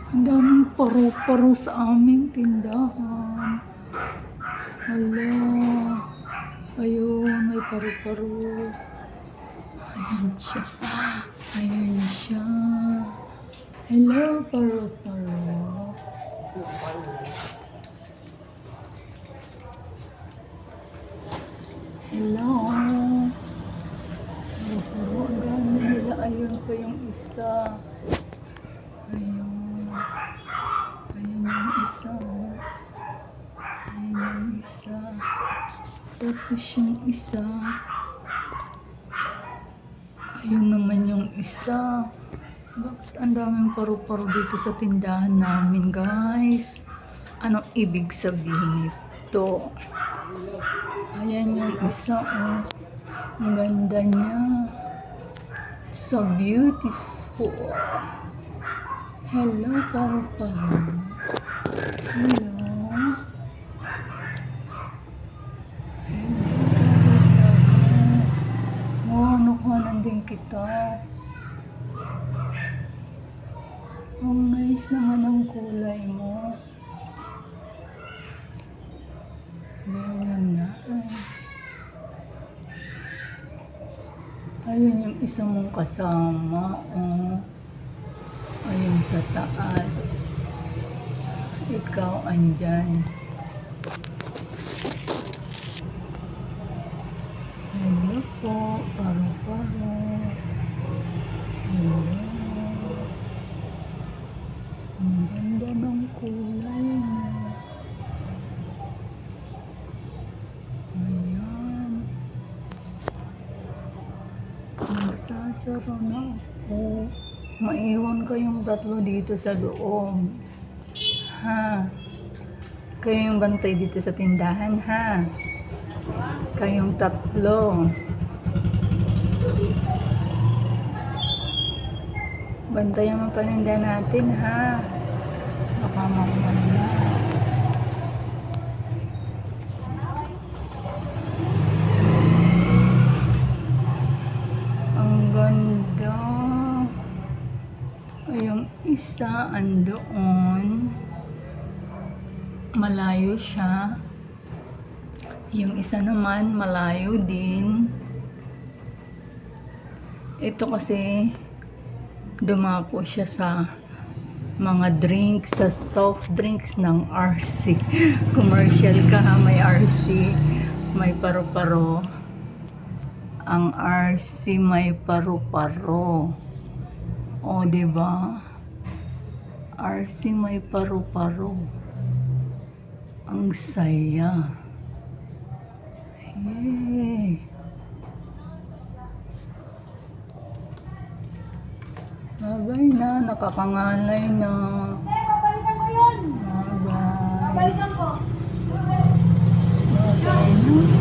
Ang daming paru-paro sa aming tindahan. Hala. Ayun, may paru-paro. Ayan siya. Ayan siya. Hello, paru-paro. Hello. Paru-paro. Ang dami nila. Ayun pa yung isa. Ayun. Ayun yung isa. Ayun yung isa. Tapos yung isa. Ayun naman yung isa. Bakit ang daming paru-paro dito sa tindahan namin, guys? Anong ibig sabihin nito? Ayan yung isa, oh. Ang ganda niya. So beautiful. Hello, paru-paro. Hello. Nakuhanan din kita. Ang nice naman ang kulay mo. Very nice. Ayun yung isa mong kasama. Oh. Ayun sa taas. Ikaw andyan. Hello po, paru-paro. Hello. Ang ganda ng kulay mo. Ayan. Nagsasara na ako. Maiwan kayong tatlo dito sa loob. Ha? Kayo yung bantay dito sa tindahan, ha? Kayong tatlo. Bantayan ang paninda natin, ha? Baka mamaya. Ang ganda. Yung isa andoon. Malayo siya. Yung isa naman, malayo din. Ito kasi, dumapo siya sa mga drinks, sa soft drinks ng RC. Commercial ka ha, may RC, may paru-paro. Ang RC may paru-paro. O, diba? RC may paru-paro. Ang saya. Hey. Babay na, nakakangalay na. Babalikan mo yun. Bye-bye. Babalikan ko. Babay na.